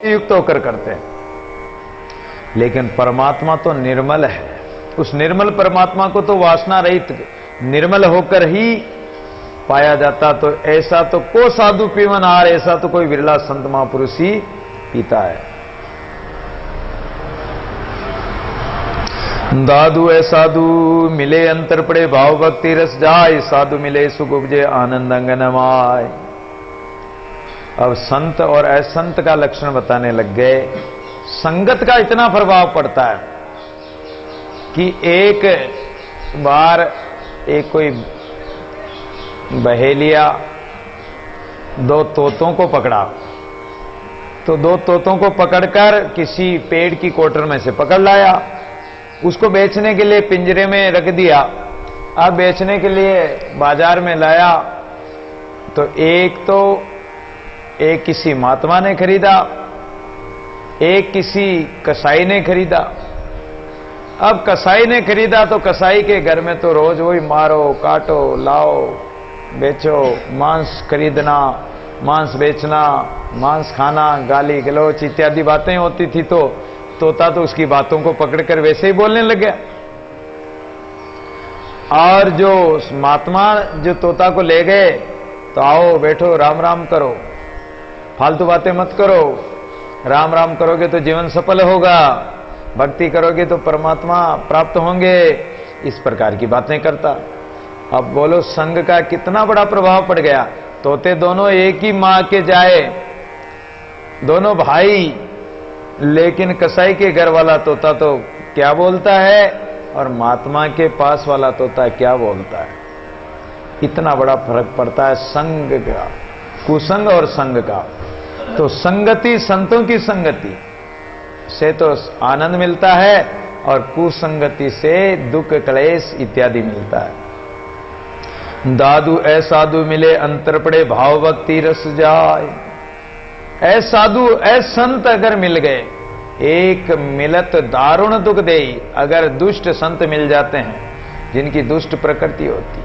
युक्त होकर करते हैं। लेकिन परमात्मा तो निर्मल है, उस निर्मल परमात्मा को तो वासना रहित निर्मल होकर ही पाया जाता। तो ऐसा तो को साधु पीवन आर, ऐसा तो कोई विरला संत महापुरुष ही पीता है। दादू ऐ साधु मिले अंतर पड़े भाव भक्ति रस जाय, साधु मिले सुख उपजे आनंद अंगनमाय। अब संत और असंत का लक्षण बताने लग गए। संगत का इतना प्रभाव पड़ता है कि एक बार एक कोई बहेलिया दो तोतों को पकड़ा, तो दो तोतों को पकड़कर किसी पेड़ की कोटर में से पकड़ लाया, उसको बेचने के लिए पिंजरे में रख दिया। अब बेचने के लिए बाजार में लाया तो एक किसी महात्मा ने खरीदा, एक किसी कसाई ने खरीदा। अब कसाई ने खरीदा तो कसाई के घर में तो रोज वही मारो काटो लाओ बेचो, मांस खरीदना, मांस बेचना, मांस खाना, गाली गलौच इत्यादि बातें होती थी। तो तोता तो उसकी बातों को पकड़कर वैसे ही बोलने लग गया। और जो महात्मा जो तोता को ले गए तो आओ बैठो राम राम करो, फालतू बातें मत करो, राम राम करोगे तो जीवन सफल होगा, भक्ति करोगे तो परमात्मा प्राप्त होंगे, इस प्रकार की बातें करता। अब बोलो संग का कितना बड़ा प्रभाव पड़ गया। तोते दोनों एक ही मां के जाए, दोनों भाई, लेकिन कसाई के घर वाला तोता तो क्या बोलता है और महात्मा के पास वाला तोता क्या बोलता है। इतना बड़ा फर्क पड़ता है संग का, कुसंग और संग का। तो संगति, संतों की संगति से तो आनंद मिलता है और कुसंगति से दुख क्लेश इत्यादि मिलता है। दादू ऐ साधु मिले अंतर पड़े भाव भक्ति रस जाय। ऐ साधु ऐ संत अगर मिल गए, एक मिलत दारुण दुख दे। अगर दुष्ट संत मिल जाते हैं जिनकी दुष्ट प्रकृति होती,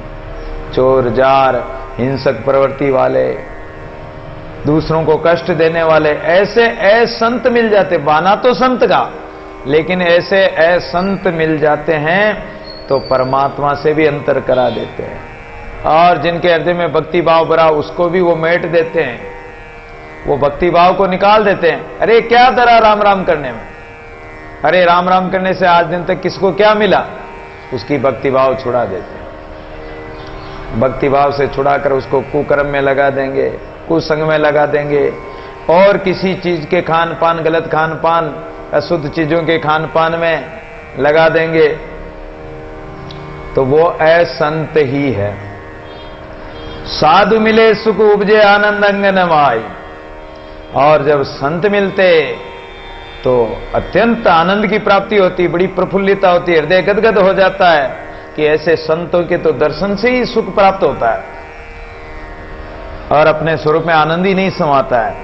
चोर जार हिंसक प्रवृत्ति वाले, दूसरों को कष्ट देने वाले, ऐसे असंत मिल जाते। बाना तो संत का, लेकिन ऐसे असंत मिल जाते हैं तो परमात्मा से भी अंतर करा देते हैं। और जिनके हृदय में भक्ति भाव भरा उसको भी वो मेट देते हैं, वो भक्ति भाव को निकाल देते हैं। अरे क्या तरह राम राम करने में, अरे राम राम करने से आज दिन तक किसको क्या मिला, उसकी भक्ति भाव छुड़ा देते हैं। भक्ति भाव से छुड़ाकर उसको कुकर्म में लगा देंगे, कुसंग में लगा देंगे, और किसी चीज के खान पान, गलत खान पान, अशुद्ध चीजों के खान पान में लगा देंगे, तो वो असंत ही है। साधु मिले सुख उपजे आनंद अंगनमाय। और जब संत मिलते तो अत्यंत आनंद की प्राप्ति होती, बड़ी प्रफुल्लिता होती, हृदय गदगद हो जाता है कि ऐसे संतों के तो दर्शन से ही सुख प्राप्त होता है और अपने स्वरूप में आनंद ही नहीं समाता है।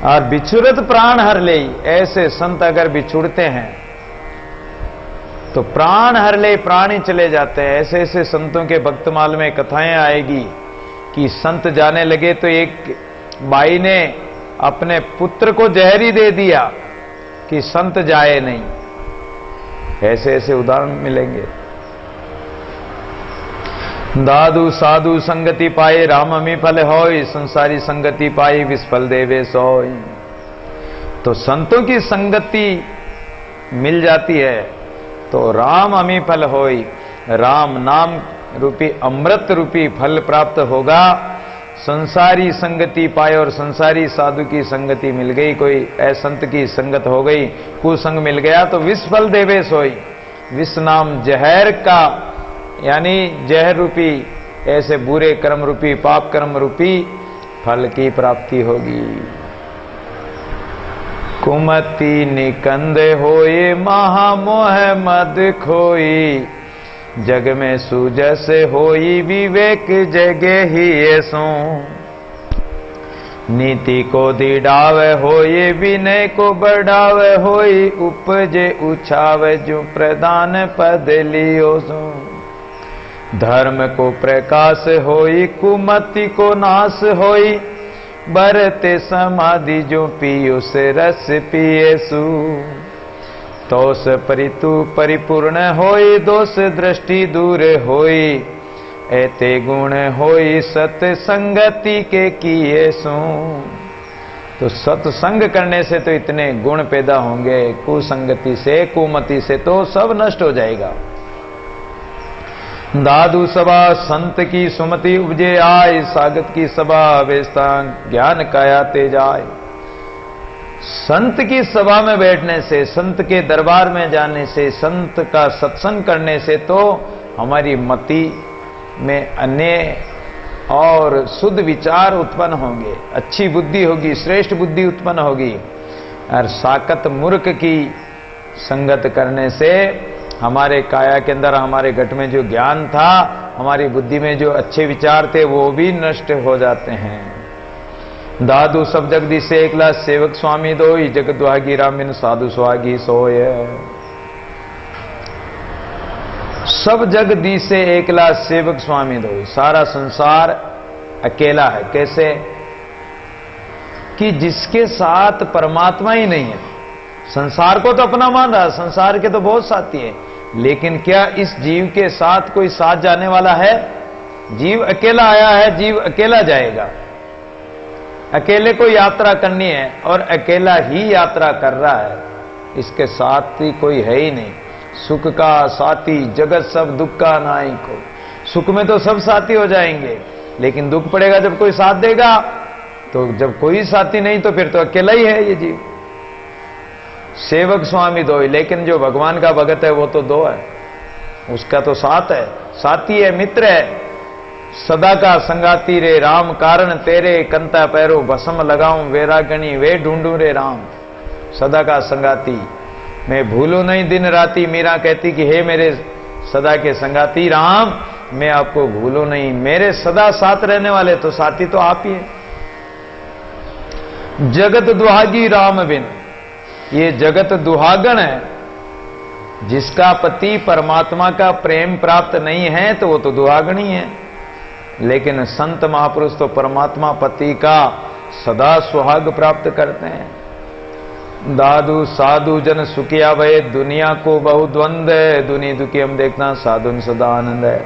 और बिछुरत प्राण हर ले, ऐसे संत अगर बिछुड़ते हैं तो प्राण हर ले, प्राण ही चले जाते हैं। ऐसे ऐसे संतों के भक्तमाल में कथाएं आएगी कि संत जाने लगे तो एक बाई ने अपने पुत्र को जहर ही दे दिया कि संत जाए नहीं। ऐसे ऐसे उदाहरण मिलेंगे। दादू साधु संगति पाए राम अमी फल होय, संसारी संगति पाई विस्फल देवे सोय। तो संतों की संगति मिल जाती है तो राम अमी फल होय, राम नाम रूपी अमृत रूपी फल प्राप्त होगा। संसारी संगति पाए, और संसारी साधु की संगति मिल गई, कोई असंत की संगत हो गई, कुसंग मिल गया तो विस्फल देवे सोई। विष नाम जहर का, यानी जहर रूपी ऐसे बुरे कर्म रूपी पाप कर्म रूपी फल की प्राप्ति होगी। कुमति निकंद होए महामोह मद खोई, जग में सूजस होई विवेक जगे ही ऐसो। नीति को दिड़ावे होए विनय को बढ़ावे होई, उपजे उछावे जो प्रदान पद लियो सो। धर्म को प्रकाश होई कुमति को नाश होई, बरते समाधि जो पीयूष रस पिएसु, तोस परितु परिपूर्ण होई, दोष दृष्टि दूर होई, एते गुण होई सत्संगति के किए सु। तो सत्संग करने से तो इतने गुण पैदा होंगे, कुसंगति से कुमति से तो सब नष्ट हो जाएगा। दादू सभा संत की सुमति उपजे आय, सागत की सभा वेस्ता ज्ञान काया ते जाय। संत की सभा में बैठने से, संत के दरबार में जाने से, संत का सत्संग करने से तो हमारी मति में अन्य और शुद्ध विचार उत्पन्न होंगे, अच्छी बुद्धि होगी, श्रेष्ठ बुद्धि उत्पन्न होगी। और साकत मूर्ख की संगत करने से हमारे काया के अंदर, हमारे घट में जो ज्ञान था, हमारी बुद्धि में जो अच्छे विचार थे, वो भी नष्ट हो जाते हैं। दादू सब जगदीश से एकला, सेवक स्वामी दोई, जगत दुहागी राम बिन साधु सुहागी सोय। सब जगदीश से एकला, सेवक स्वामी दोई। सारा संसार अकेला है। कैसे? कि जिसके साथ परमात्मा ही नहीं है। संसार को तो अपना मान रहा, संसार के तो बहुत साथी हैं, लेकिन क्या इस जीव के साथ कोई साथ जाने वाला है? जीव अकेला आया है, जीव अकेला जाएगा। अकेले को यात्रा करनी है और अकेला ही यात्रा कर रहा है, इसके साथ ही कोई है ही नहीं। सुख का साथी जगत सब, दुख का नाई को। सुख में तो सब साथी हो जाएंगे, लेकिन दुख पड़ेगा जब कोई साथ देगा। तो जब कोई साथी नहीं तो फिर तो अकेला ही है ये जीव। सेवक स्वामी दो, लेकिन जो भगवान का भगत है वो तो दो है, उसका तो साथ है, साथी है, मित्र है। सदा का संगाती रे राम, कारण तेरे कंता पैरो भस्म लगाऊं, वैरागणी वे ढूंढूं रे राम। सदा का संगाती, मैं भूलूं नहीं दिन राती। मीरा कहती कि हे मेरे सदा के संगाती राम, मैं आपको भूलूं नहीं, मेरे सदा साथ रहने वाले तो साथी तो आप ही हैं। जगत दुहागी राम बिन, ये जगत दुहागन है। जिसका पति परमात्मा का प्रेम प्राप्त नहीं है तो वो तो दुहागनी है। लेकिन संत महापुरुष तो परमात्मा पति का सदा सुहाग प्राप्त करते हैं। दादू साधु जन सुखिया भय, दुनिया को बहु द्वंद है, दुनी दुखी हम देखना, साधु सदा आनंद है।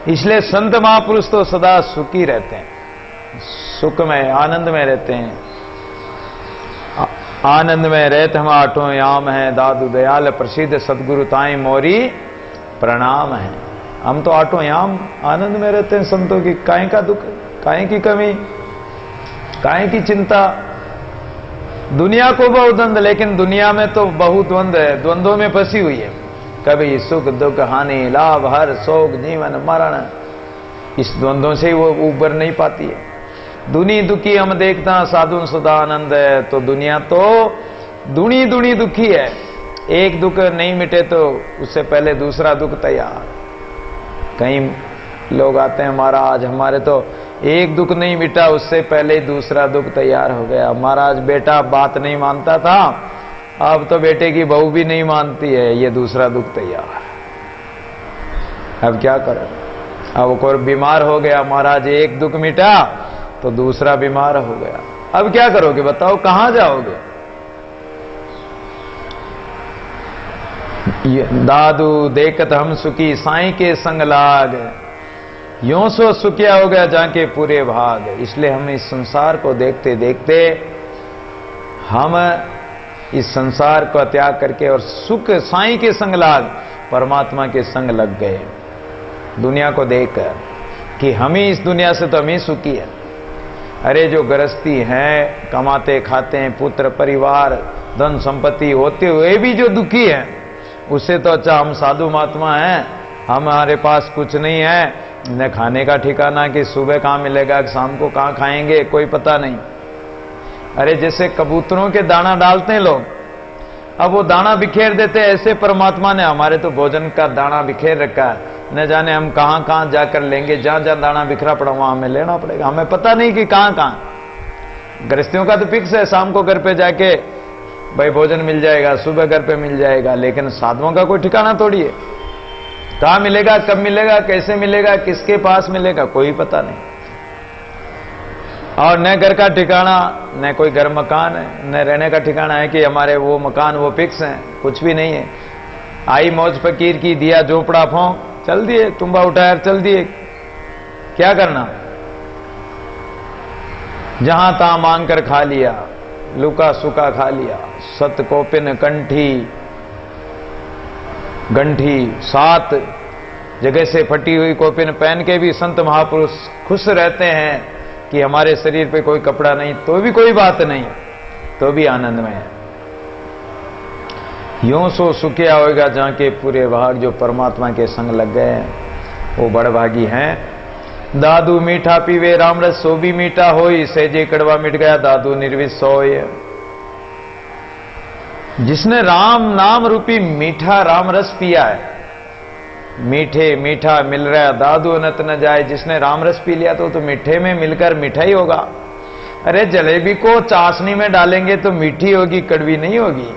इसलिए संत महापुरुष तो सदा सुखी रहते हैं, सुख में आनंद में रहते हैं। आनंद में रहते हम आठों याम है, दादू दयाल प्रसिद्ध सदगुरु ताई मोरी प्रणाम है। हम तो आठों याम आनंद में रहते हैं। संतों की काहे का दुख, काहे की कमी, काहे की चिंता। दुनिया को बहुत द्वंद, लेकिन दुनिया में तो बहुत द्वंद है, द्वंद्वों में फंसी हुई है। कभी सुख दुख हानि लाभ हर शोक जीवन मरण, इस द्वंद्वों से ही वो उबर नहीं पाती है। दुनी दुखी हम देखता, साधु सदा आनंद है। तो दुनिया तो दुनी दुनी दुखी है। एक दुख नहीं मिटे तो उससे पहले दूसरा दुख तैयार। कई लोग आते हैं महाराज, हमारे तो एक दुख नहीं मिटा, उससे पहले ही दूसरा दुख तैयार हो गया। महाराज बेटा बात नहीं मानता था, अब तो बेटे की बहू भी नहीं मानती है, ये दूसरा दुख तैयार। अब क्या करें? अब कोई बीमार हो गया, महाराज एक दुख मिटा तो दूसरा बीमार हो गया। अब क्या करोगे बताओ, कहां जाओगे? दादू देखत हम सुखी, साईं के संग लाग, यूं सो सुखिया हो गया जाके पूरे भाग। इसलिए हम इस संसार को देखते देखते हम इस संसार को त्याग करके और सुख साईं के संग लाग, परमात्मा के संग लग गए। दुनिया को देखकर कि हम ही इस दुनिया से तो हम ही सुखी है। अरे जो गृहस्थी हैं, कमाते खाते हैं, पुत्र परिवार धन संपत्ति होते हुए भी जो दुखी है, उससे तो अच्छा हम साधु महात्मा हैं। हमारे पास कुछ नहीं है, न खाने का ठिकाना कि सुबह कहाँ मिलेगा, शाम को कहाँ खाएंगे, कोई पता नहीं। अरे जैसे कबूतरों के दाना डालते हैं लोग, अब वो दाना बिखेर देते हैं, ऐसे परमात्मा ने हमारे तो भोजन का दाना बिखेर रखा है। न जाने हम कहां कहां जाकर लेंगे, जहां जहां दाना बिखरा पड़ा वहां हमें लेना पड़ेगा। हमें पता नहीं कि कहां कहां। गृहस्थियों का तो फिक्स है, शाम को घर पे जाके भाई भोजन मिल जाएगा, सुबह घर पे मिल जाएगा। लेकिन साधुओं का कोई ठिकाना थोड़ी है, कहां मिलेगा, कब मिलेगा, कैसे मिलेगा, किसके पास मिलेगा, कोई पता नहीं। और न घर का ठिकाना, न कोई घर मकान है, न रहने का ठिकाना है कि हमारे वो मकान वो फिक्स हैं, कुछ भी नहीं है। आई मौज फकीर की, दिया झोपड़ा फोंक, चल दिए, तुम्बा उठाया चल दिए, क्या करना। जहां तहां मांग कर खा लिया, लुका सुका खा लिया। सत कोपिन कंठी गंठी, 7 जगह से फटी हुई कोपिन पहन के भी संत महापुरुष खुश रहते हैं कि हमारे शरीर पे कोई कपड़ा नहीं, तो भी कोई बात नहीं, तो भी आनंद में है। यूं सो सुखिया होएगा जहां के पूरे भाग जो परमात्मा के संग लग गए हैं, वो बड़भागी हैं। दादू मीठा पीवे रामरस सो भी मीठा होई, सहजे कड़वा मिट गया दादू निर्विष सोय। जिसने राम नाम रूपी मीठा रामरस पिया है, मीठे मीठा मिल रहा है दादू अनत न जाए। जिसने रामरस पी लिया तो मीठे में मिलकर मीठा ही होगा। अरे जलेबी को चाशनी में डालेंगे तो मीठी होगी, कड़वी नहीं होगी।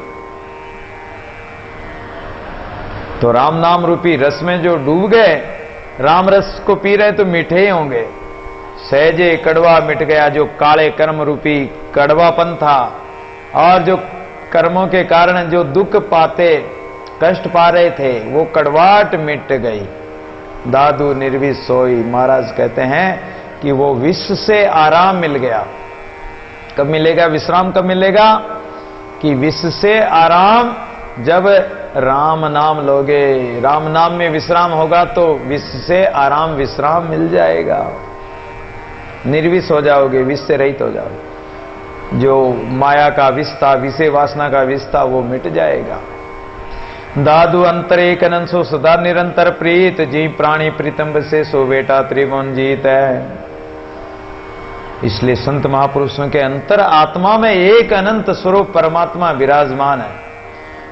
तो राम नाम रूपी रस में जो डूब गए, राम रस को पी रहे तो मीठे ही होंगे। सहजे कड़वा मिट गया, जो काले कर्म रूपी कड़वापन था और जो कर्मों के कारण जो दुख पाते, कष्ट पा रहे थे, वो कड़वाहट मिट गई। दादू निर्विष सोई। महाराज कहते हैं कि वो विष से आराम मिल गया। कब मिलेगा विश्राम, कब मिलेगा? कि विष से आराम जब राम नाम लोगे, राम नाम में विश्राम होगा तो विष से आराम विश्राम मिल जाएगा। निर्विष हो जाओगे, विष से रहित हो जाओगे। जो माया का विष था, विषय वासना का विष था, वो मिट जाएगा। दादू अंतरे कनन सो सदा निरंतर प्रीत, जी प्राणी प्रीतम से सो बेटा त्रिभुवन जीत है। इसलिए संत महापुरुषों के अंतर आत्मा में एक अनंत स्वरूप परमात्मा विराजमान है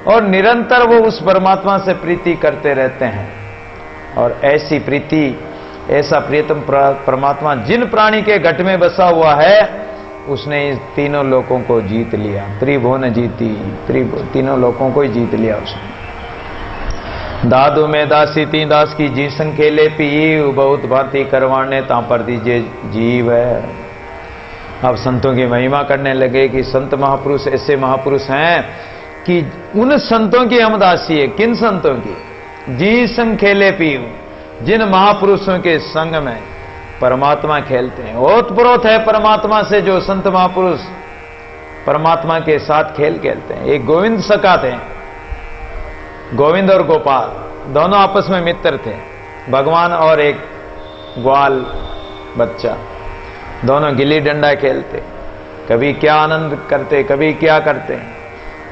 और निरंतर वो उस परमात्मा से प्रीति करते रहते हैं। और ऐसी प्रीति, ऐसा प्रियतम परमात्मा जिन प्राणी के घट में बसा हुआ है, उसने इस तीनों लोकों को जीत लिया। त्रिभुवन जीती, तीनों लोकों को ही जीत लिया उसने। दादू में दासी तीन दास की जी संखेले पीव, बहुत भांति करवाने ता पर दीजिए जीव है। अब संतों की महिमा करने लगे कि संत महापुरुष ऐसे महापुरुष हैं कि उन संतों की हम दासी है। किन संतों की? जी संखेले पीव, जिन महापुरुषों के संग में परमात्मा खेलते हैं। ओतप्रोत है परमात्मा से जो संत महापुरुष परमात्मा के साथ खेल खेलते हैं। एक गोविंद सखा थे, गोविंद और गोपाल दोनों आपस में मित्र थे। भगवान और एक ग्वाल बच्चा, दोनों गिल्ली डंडा खेलते, कभी क्या आनंद करते, कभी क्या करते।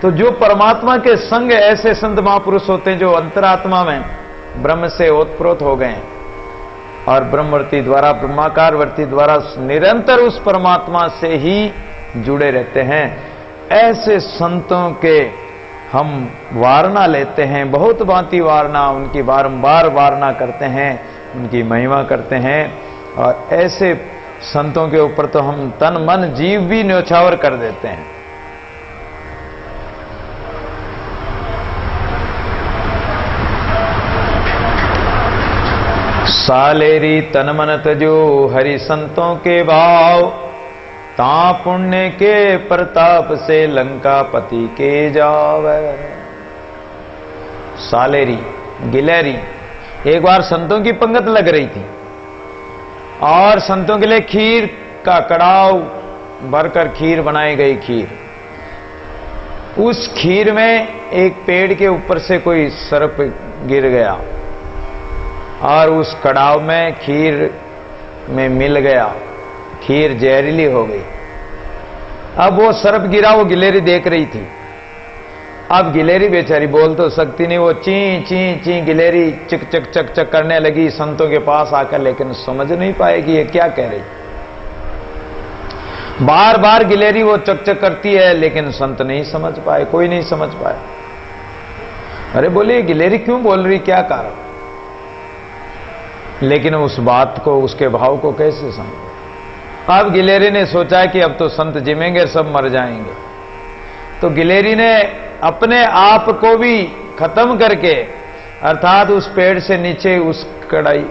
तो जो परमात्मा के संग ऐसे संत महापुरुष होते हैं जो अंतरात्मा में ब्रह्म से ओतप्रोत हो गए और ब्रह्मवर्ती द्वारा, ब्रह्माकार वर्ती द्वारा निरंतर उस परमात्मा से ही जुड़े रहते हैं, ऐसे संतों के हम वारणा लेते हैं। बहुत भांति वारणा, उनकी बारंबार वारणा करते हैं, उनकी महिमा करते हैं। और ऐसे संतों के ऊपर तो हम तन मन जीव भी न्योछावर कर देते हैं। सालेरी तन मन तजो हरि संतों के भाव, ता पुण्य के प्रताप से लंका पति के जावे। सालेरी, गिलेरी, एक बार संतों की पंगत लग रही थी और संतों के लिए खीर का कड़ाव भरकर खीर बनाई गई। खीर, उस खीर में एक पेड़ के ऊपर से कोई सर्प गिर गया और उस कड़ाव में खीर में मिल गया, खीर जहरीली हो गई। अब वो सर्प गिरा, वो गिलेरी देख रही थी। अब गिलेरी बेचारी बोल तो सकती नहीं, वो ची ची ची गिलेरी चिक चक चक चक करने लगी संतों के पास आकर, लेकिन समझ नहीं पाएगी ये क्या कह रही। बार बार गिलेरी वो चक चक करती है लेकिन संत नहीं समझ पाए, कोई नहीं समझ पाया। अरे बोले गिलेरी क्यों बोल रही, क्या कारण? लेकिन उस बात को, उसके भाव को कैसे समझे? अब गिलेरी ने सोचा कि अब तो संत जिमेंगे, सब मर जाएंगे। तो गिलेरी ने अपने आप को भी खत्म करके, अर्थात उस पेड़ से नीचे उस कड़ाई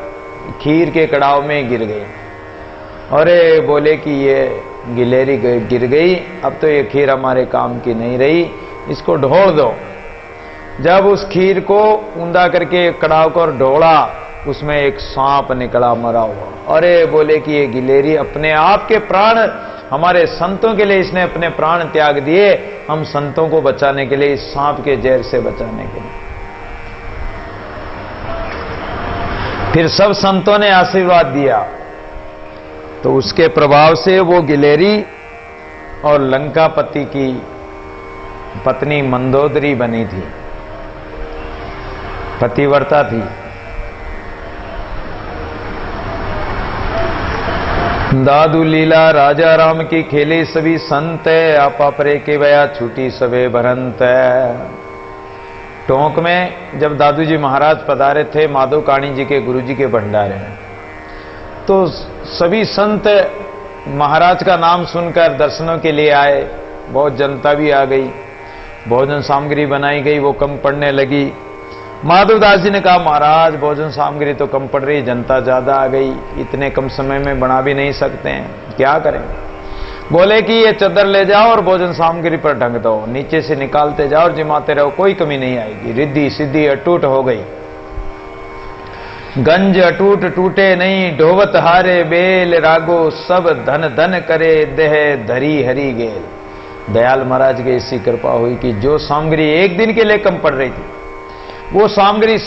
खीर के कड़ाव में गिर गई अरे बोले कि ये गिलेरी गिर गई, अब तो ये खीर हमारे काम की नहीं रही, इसको ढोल दो। जब उस खीर को ऊंधा करके कड़ाव को ढोला, उसमें एक सांप निकला मरा हुआ। अरे बोले कि ये गिलेरी अपने आप के प्राण, हमारे संतों के लिए इसने अपने प्राण त्याग दिए, हम संतों को बचाने के लिए, इस सांप के जहर से बचाने के लिए। फिर सब संतों ने आशीर्वाद दिया, तो उसके प्रभाव से वो गिलेरी और लंकापति की पत्नी मंदोदरी बनी थी, पतिव्रता थी। दादू लीला राजा राम की खेले सभी संत, आपा परे के वया छूटी सबे भरंत। टोंक में जब दादू जी महाराज पधारे थे माधव काणी जी के गुरु जी के भंडारे में, तो सभी संत महाराज का नाम सुनकर दर्शनों के लिए आए। बहुत जनता भी आ गई, भोजन सामग्री बनाई गई, वो कम पड़ने लगी। माधवदास जी ने कहा, महाराज भोजन सामग्री तो कम पड़ रही, जनता ज्यादा आ गई, इतने कम समय में बना भी नहीं सकते हैं, क्या करें। बोले कि ये चद्दर ले जाओ और भोजन सामग्री पर ढंग दो, नीचे से निकालते जाओ और जिमाते रहो, कोई कमी नहीं आएगी। रिद्धि सिद्धि अटूट हो गई। गंज अटूट टूटे नहीं, ढोवत हारे बेल, रागो सब धन धन करे, देह धरी हरी गेल। दयाल महाराज की ऐसी कृपा हुई कि जो सामग्री एक दिन के लिए कम पड़ रही थी, वो सामग्री